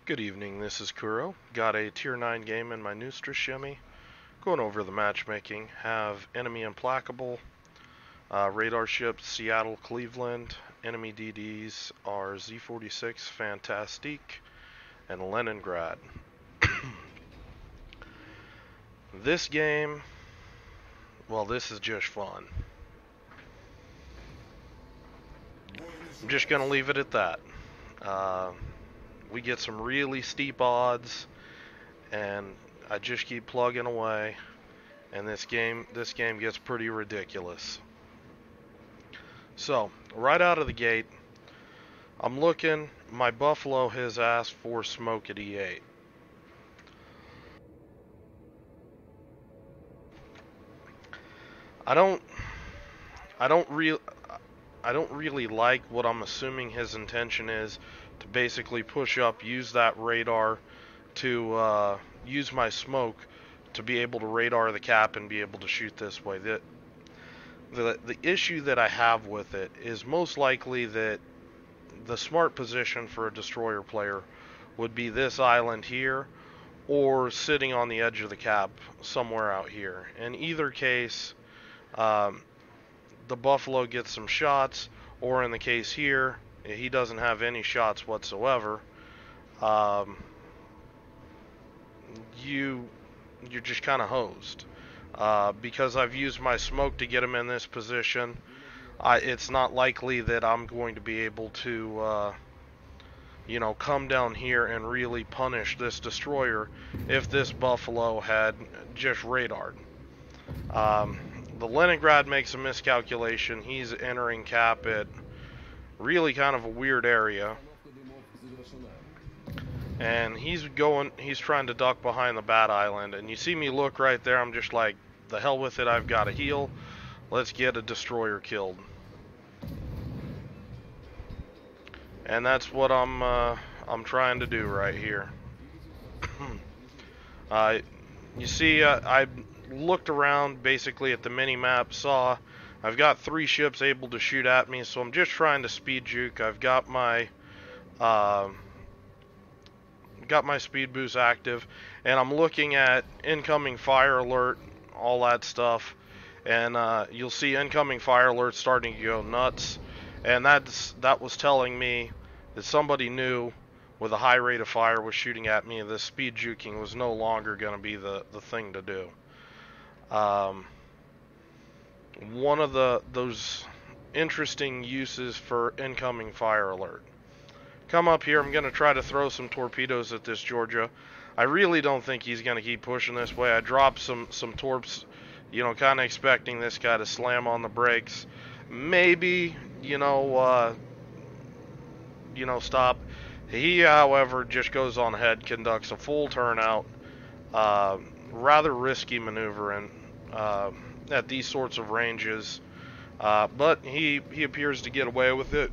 Good evening, this is Kuro. Got a Tier 9 game in my Neustrashimy. Going over the matchmaking. Have Enemy Implacable, Radar Ship Seattle, Cleveland. Enemy DDs are Z46, Fantastique, and Leningrad. This game, well, this is just fun. I'm just going to leave it at that. We get some really steep odds, and I just keep plugging away, and this game gets pretty ridiculous. So, right out of the gate, I'm looking, my Buffalo has asked for smoke at E8. I don't really like what I'm assuming his intention is, to basically push up, use that radar to use my smoke to be able to radar the cap and be able to shoot this way. The issue that I have with it is most likely that the smart position for a destroyer player would be this island here, or sitting on the edge of the cap somewhere out here. In either case, the Buffalo gets some shots, or in the case here, he doesn't have any shots whatsoever. You're just kind of hosed. Because I've used my smoke to get him in this position, it's not likely that I'm going to be able to, come down here and really punish this destroyer if this Buffalo had just radared. The Leningrad makes a miscalculation. He's entering cap at really kind of a weird area, and he's trying to duck behind the Bat Island, and you see me look right there. I'm just like, the hell with it, I've got to heal. Let's get a destroyer killed. And that's what I'm trying to do right here. You see, I looked around basically at the mini-map, saw I've got 3 ships able to shoot at me, so I'm just trying to speed juke. I've got my speed boost active, and I'm looking at incoming fire alert, all that stuff, and you'll see incoming fire alert starting to go nuts, and that was telling me that somebody new with a high rate of fire was shooting at me, and the speed juking was no longer going to be the thing to do. One of those interesting uses for incoming fire alert. Come up here, I'm going to try to throw some torpedoes at this Georgia. I really don't think he's going to keep pushing this way. I dropped some torps, kind of expecting this guy to slam on the brakes. Maybe, stop. He, however, just goes on ahead, conducts a full turnout. Rather risky maneuvering at these sorts of ranges, but he appears to get away with it.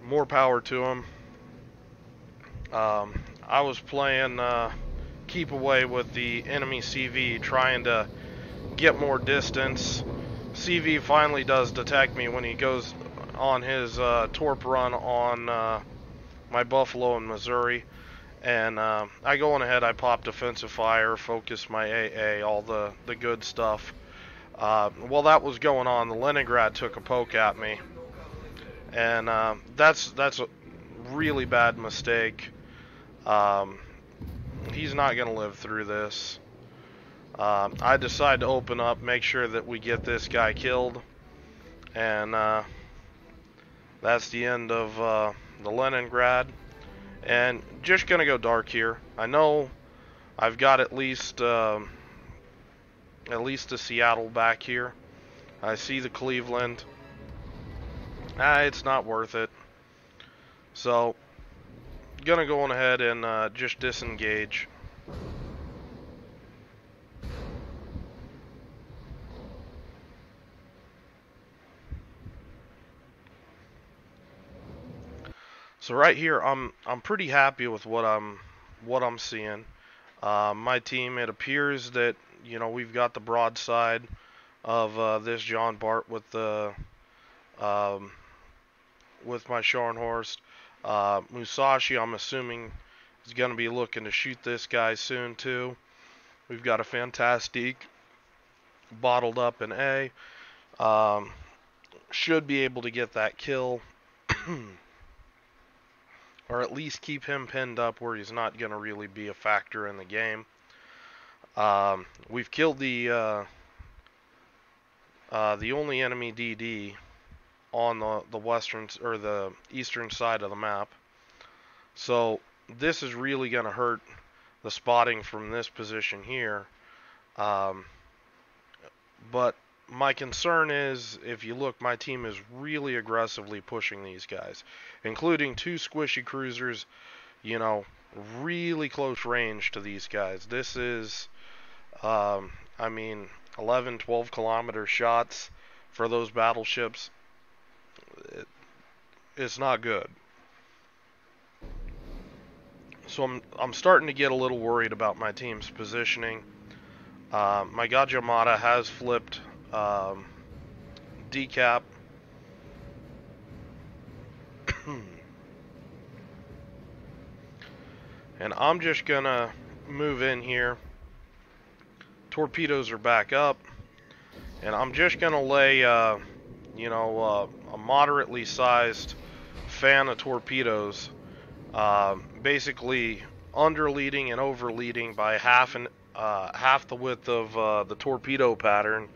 More power to him. I was playing keep away with the enemy CV, trying to get more distance. CV finally does detect me when he goes on his torp run on my Buffalo in Missouri, and I go on ahead, I pop defensive fire, focus my AA, all the good stuff. While that was going on, the Leningrad took a poke at me, and that's a really bad mistake. He's not going to live through this. I decide to open up, make sure that we get this guy killed, and that's the end of the Leningrad. And just going to go dark here. I know I've got at least a Seattle back here. I see the Cleveland. It's not worth it. So, gonna go on ahead and just disengage. So right here, I'm pretty happy with what I'm seeing. My team, it appears that we've got the broadside of this John Bart with the with my Scharnhorst. Musashi, I'm assuming, He's going to be looking to shoot this guy soon too. We've got a Fantastic bottled up in A. Should be able to get that kill. Or at least keep him pinned up where he's not going to really be a factor in the game. We've killed the only enemy DD on the western or the eastern side of the map. So this is really going to hurt the spotting from this position here. But my concern is, if you look, my team is really aggressively pushing these guys, including 2 squishy cruisers, you know, really close range to these guys. This is, I mean, 11, 12 kilometer shots for those battleships. It's not good. So I'm starting to get a little worried about my team's positioning. My Gajamata has flipped decap. And I'm just gonna move in here. Torpedoes are back up, and I'm just gonna lay you know, a moderately sized fan of torpedoes, basically underleading and overleading by half the width of the torpedo pattern,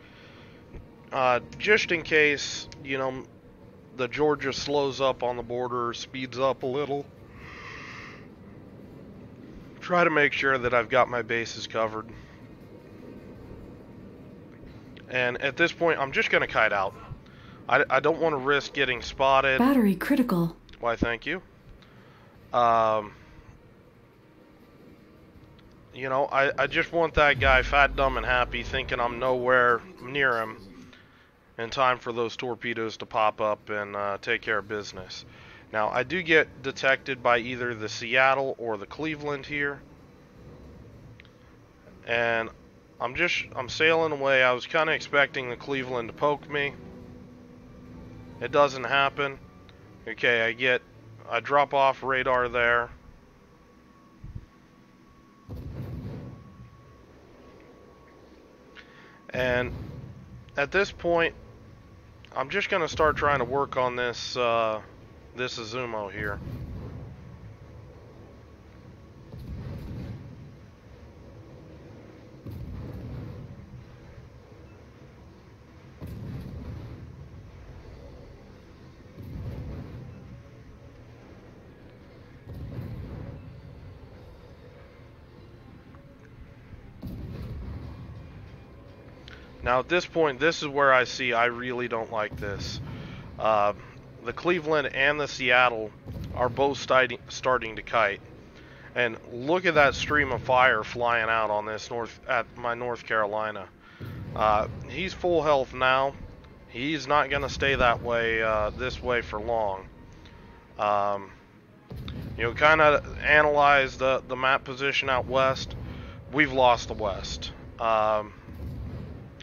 just in case, you know, the Georgia slows up on the border or speeds up a little. Try to make sure that I've got my bases covered. And at this point, I'm just going to kite out. I don't want to risk getting spotted. Battery critical. Why, thank you. You know, I just want that guy fat, dumb, and happy, thinking I'm nowhere near him in time for those torpedoes to pop up and take care of business. Now, I do get detected by either the Seattle or the Cleveland here. And I'm sailing away. I was kind of expecting the Cleveland to poke me. It doesn't happen. Okay, I drop off radar there. And at this point, I'm just going to start trying to work on this this Izumo here. Now at this point, this is where I see I really don't like this. The Cleveland and the Seattle are both starting to kite. And look at that stream of fire flying out on this my North Carolina. He's full health now. He's not going to stay that way, this way for long. You know, kind of analyze the map position out west. We've lost the west.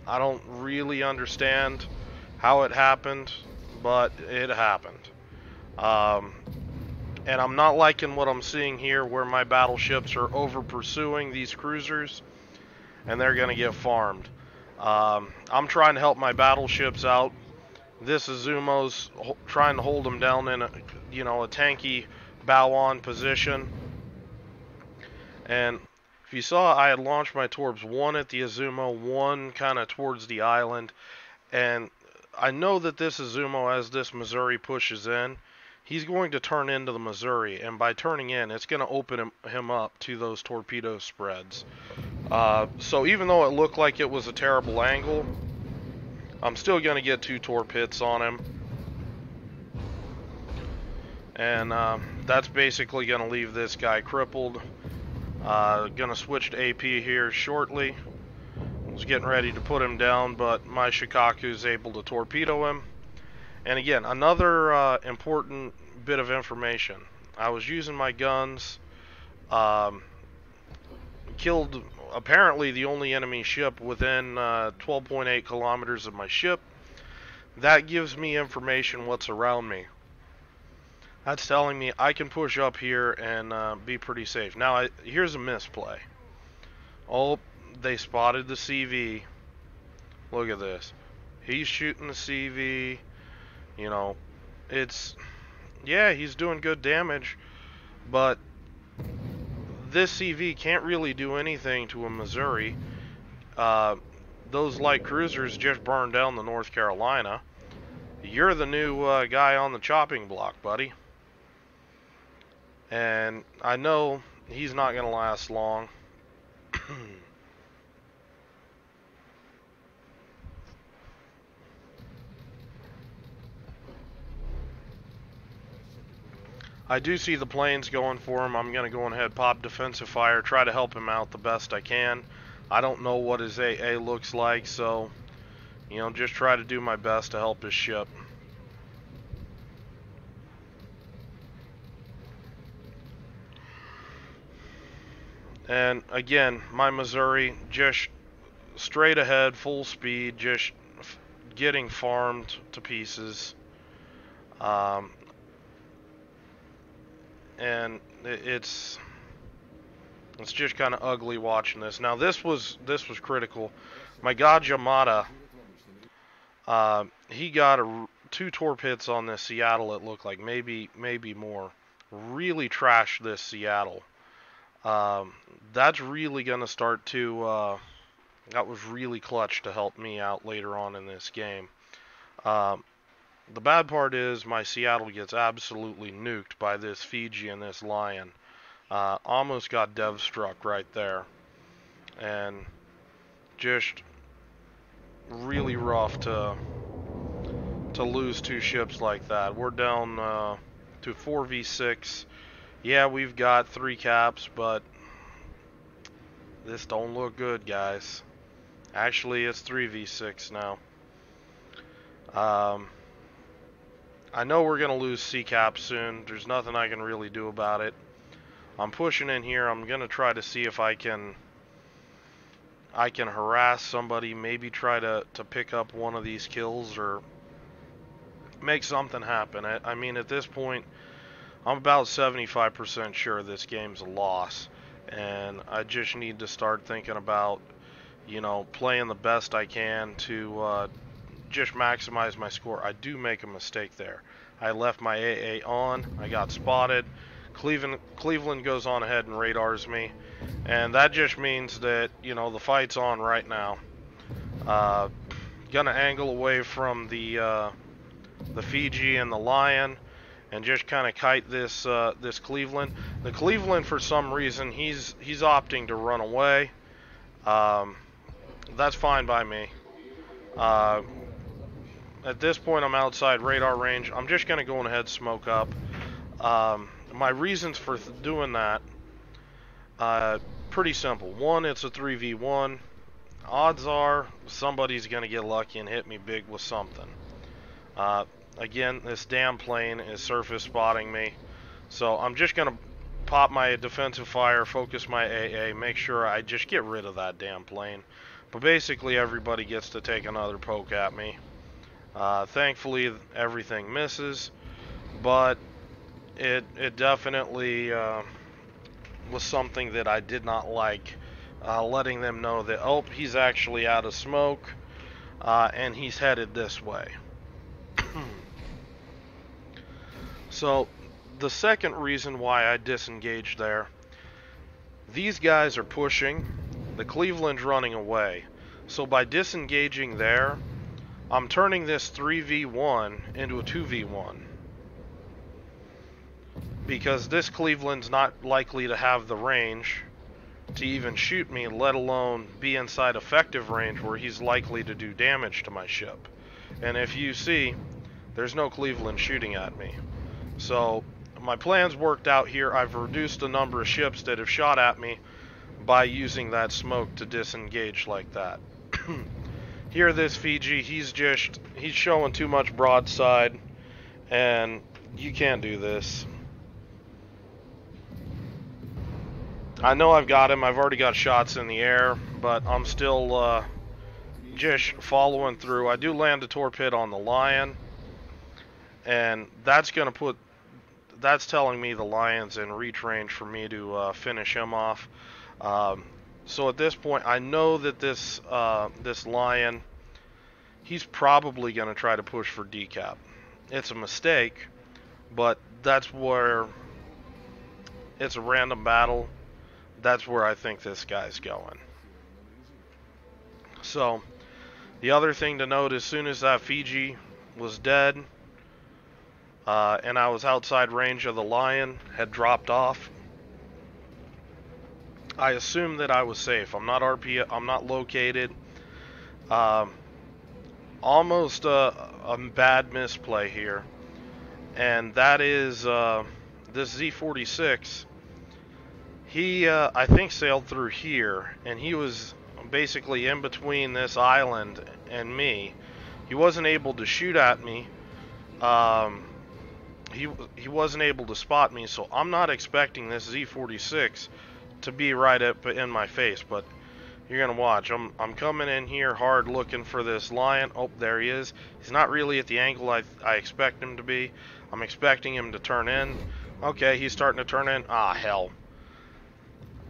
I don't really understand how it happened, but it happened. And I'm not liking what I'm seeing here, where my battleships are over pursuing these cruisers, and they're going to get farmed. I'm trying to help my battleships out. This Izumo's trying to hold them down in a, you know, a tanky bow-on position. And if you saw, I had launched my torps, one at the Izumo, one kind of towards the island. And I know that this Izumo, as this Missouri pushes in, he's going to turn into the Missouri. And by turning in, it's going to open him up to those torpedo spreads. So even though it looked like it was a terrible angle, I'm still going to get 2 torp hits on him. And that's basically going to leave this guy crippled. Gonna switch to AP here shortly. Was getting ready to put him down, but my Shikaku's able to torpedo him. And again, another important bit of information. I was using my guns, killed apparently the only enemy ship within 12.8 kilometers of my ship. That gives me information what's around me. That's telling me I can push up here and be pretty safe. Now, here's a misplay. Oh, they spotted the CV. Look at this. He's shooting the CV. You know, yeah, he's doing good damage, but this CV can't really do anything to a Missouri. Those light cruisers just burned down the North Carolina. You're the new guy on the chopping block, buddy. And I know he's not going to last long. I do see the planes going for him. I'm going to go ahead, pop defensive fire, try to help him out the best I can. I don't know what his AA looks like, so, you know, just try to do my best to help his ship. And again, my Missouri just straight ahead, full speed, just getting farmed to pieces. And it's just kind of ugly watching this. Now this was critical. My god Yamada, he got 2 torp hits on this Seattle. It looked like maybe more. Really trashed this Seattle. That's really gonna start to. That was really clutch to help me out later on in this game. The bad part is my Seattle gets absolutely nuked by this Fiji and this Lion. Almost got dev struck right there. And just really rough to lose 2 ships like that. We're down to 4v6. Yeah, we've got 3 caps, but this don't look good, guys. Actually, it's 3v6 now. I know we're going to lose C-Cap soon. There's nothing I can really do about it. I'm pushing in here. I'm going to try to see if I can harass somebody, maybe try to pick up one of these kills or make something happen. I mean, at this point, I'm about 75% sure this game's a loss. And I just need to start thinking about, you know, playing the best I can to just maximize my score. I do make a mistake there. I left my AA on. I got spotted. Cleveland goes on ahead and radars me, and that just means that, you know, the fight's on right now. Gonna angle away from the Fiji and the Lion, and just kind of kite this this Cleveland. The Cleveland, for some reason, he's opting to run away. That's fine by me. At this point, I'm outside radar range. I'm just going to go ahead and smoke up. My reasons for doing that, pretty simple. One, it's a 3v1. Odds are somebody's going to get lucky and hit me big with something. Again, this damn plane is surface spotting me. So I'm just going to pop my defensive fire, focus my AA, make sure I just get rid of that damn plane. But basically, everybody gets to take another poke at me. Thankfully, everything misses, but it definitely was something that I did not like, letting them know that, oh, he's actually out of smoke, and he's headed this way. So, the second reason why I disengaged there, these guys are pushing, the Cleveland's running away. So by disengaging there, I'm turning this 3v1 into a 2v1. Because this Cleveland's not likely to have the range to even shoot me, let alone be inside effective range where he's likely to do damage to my ship. And if you see, there's no Cleveland shooting at me. So my plan's worked out here. I've reduced the number of ships that have shot at me by using that smoke to disengage like that. Here, this Fiji, he's showing too much broadside, and you can't do this. I know I've got him. I've already got shots in the air, but I'm still just following through. I do land a torpedo on the Lion, and that's going to put that's telling me the lion's in reach range for me to finish him off. So at this point, I know that this lion, he's probably going to try to push for decap. It's a mistake, but that's where it's a random battle. That's where I think this guy's going. So the other thing to note, as soon as that Fiji was dead, and I was outside range of the lion, had dropped off, I assumed that I was safe. I'm not I'm not located. Almost a bad misplay here, and that is this Z46. He, I think, sailed through here, and he was basically in between this island and me. He wasn't able to shoot at me. He wasn't able to spot me, so I'm not expecting this Z46 to be right up in my face, but you're gonna watch. I'm coming in here hard looking for this lion. Oh, there he is. He's not really at the angle I expect him to be. I'm expecting him to turn in. Okay, he's starting to turn in. Ah, hell.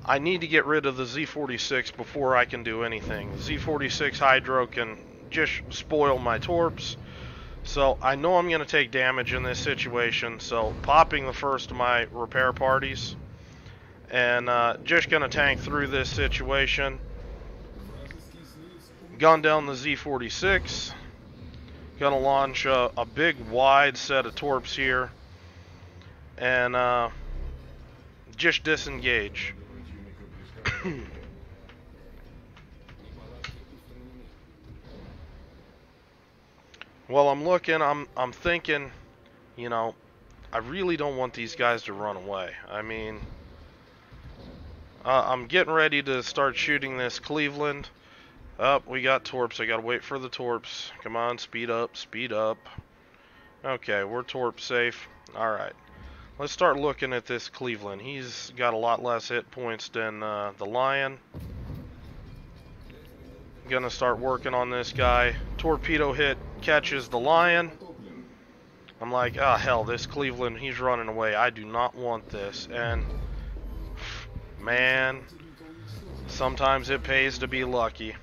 I need to get rid of the Z46 before I can do anything. Z46 Hydro can just spoil my torps. So I know I'm going to take damage in this situation. So popping the first of my repair parties. And just going to tank through this situation. Gun down the Z46. Going to launch a big wide set of torps here. And just disengage. Well, I'm looking, I'm thinking, you know, I really don't want these guys to run away. I mean, I'm getting ready to start shooting this Cleveland. Oh, we got torps. I gotta wait for the torps. Come on, speed up, speed up. Okay, we're torp safe. Alright. Let's start looking at this Cleveland. He's got a lot less hit points than the Lion. Gonna start working on this guy. Torpedo hit catches the Lion. I'm like, ah, hell, this Cleveland, he's running away. I do not want this. And, man, sometimes it pays to be lucky.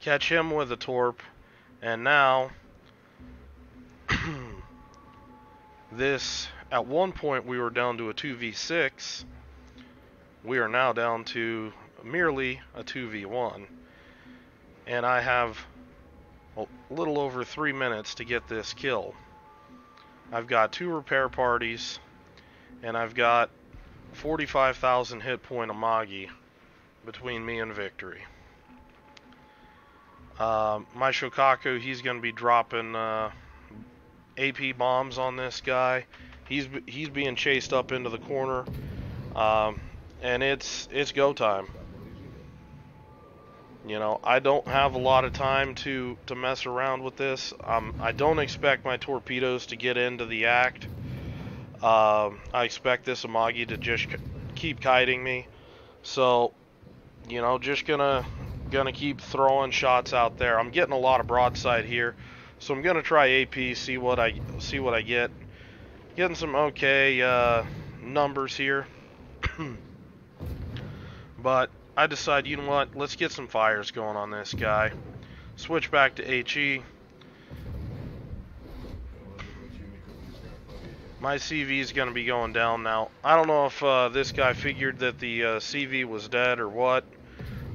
Catch him with a torp. And now, this... At one point, we were down to a 2v6. We are now down to merely a 2v1. And I have a little over 3 minutes to get this kill. I've got 2 repair parties, and I've got 45,000 hit point Amagi between me and victory. My Shokaku, he's going to be dropping AP bombs on this guy. He's being chased up into the corner, and it's go time. You know, I don't have a lot of time to mess around with this. I don't expect my torpedoes to get into the act. I expect this Amagi to just keep kiting me. So, you know, just gonna keep throwing shots out there. I'm getting a lot of broadside here, so I'm gonna try AP, see what I get. Getting some okay numbers here. But I decided, you know what, let's get some fires going on this guy. Switch back to HE. My CV is going to be going down now. I don't know if this guy figured that the CV was dead or what.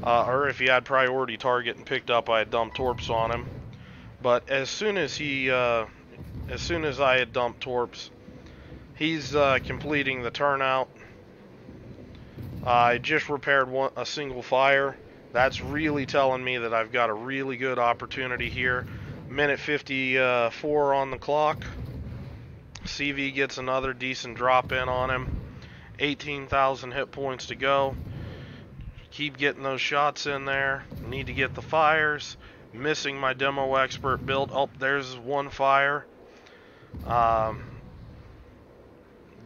Or if he had priority target and picked up, I had dumped torps on him. But as soon as I had dumped torps, he's completing the turnout. I just repaired a single fire. That's really telling me that I've got a really good opportunity here. Minute 54 on the clock. CV gets another decent drop in on him. 18,000 hit points to go. Keep getting those shots in there. Need to get the fires. Missing my demo expert build. Oh, there's one fire.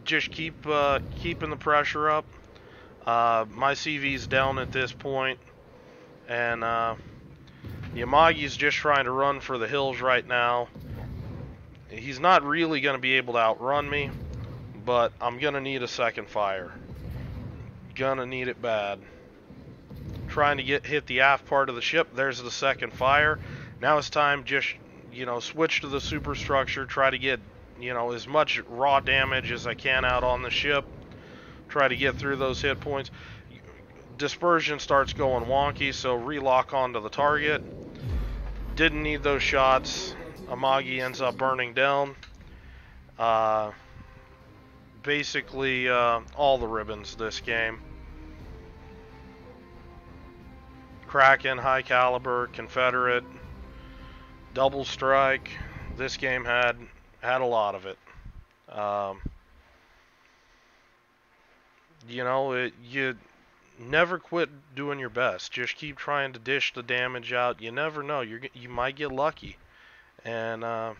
Just keeping the pressure up. My CV's down at this point, and Yamagi's just trying to run for the hills right now. He's not really going to be able to outrun me, but I'm gonna need a second fire. Gonna need it bad. Trying to hit the aft part of the ship. There's the second fire. Now it's time just, switch to the superstructure. Try to get, as much raw damage as I can out on the ship. Try to get through those hit points. Dispersion starts going wonky, so relock onto the target. Didn't need those shots. Amagi ends up burning down. Basically, all the ribbons this game. Kraken, High Caliber, Confederate, Double Strike. This game had a lot of it. You never quit doing your best. Just keep trying to dish the damage out. You never know. You might get lucky, and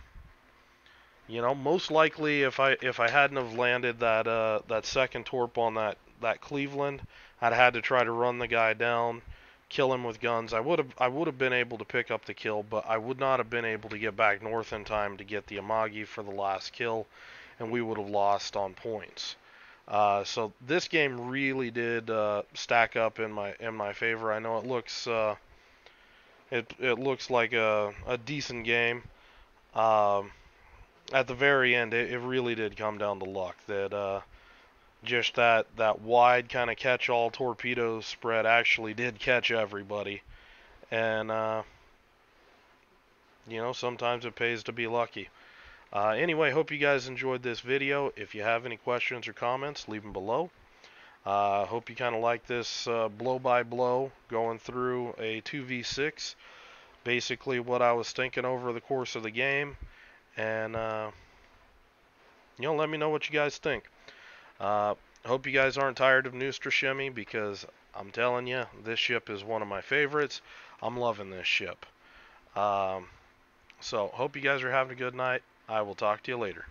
most likely if I hadn't have landed that second torp on that Cleveland, I'd had to try to run the guy down, kill him with guns. I would have been able to pick up the kill, but I would not have been able to get back north in time to get the Amagi for the last kill, and we would have lost on points. So this game really did stack up in my favor. I know it looks it looks like a decent game. At the very end, it really did come down to luck. That just that wide kind of catch-all torpedo spread actually did catch everybody, and sometimes it pays to be lucky. Anyway, hope you guys enjoyed this video. If you have any questions or comments, leave them below. Hope you kind of like this blow by blow going through a 2v6. Basically what I was thinking over the course of the game. And, let me know what you guys think. Hope you guys aren't tired of Neustrashimy, because I'm telling you, this ship is one of my favorites. I'm loving this ship. So, hope you guys are having a good night. I will talk to you later.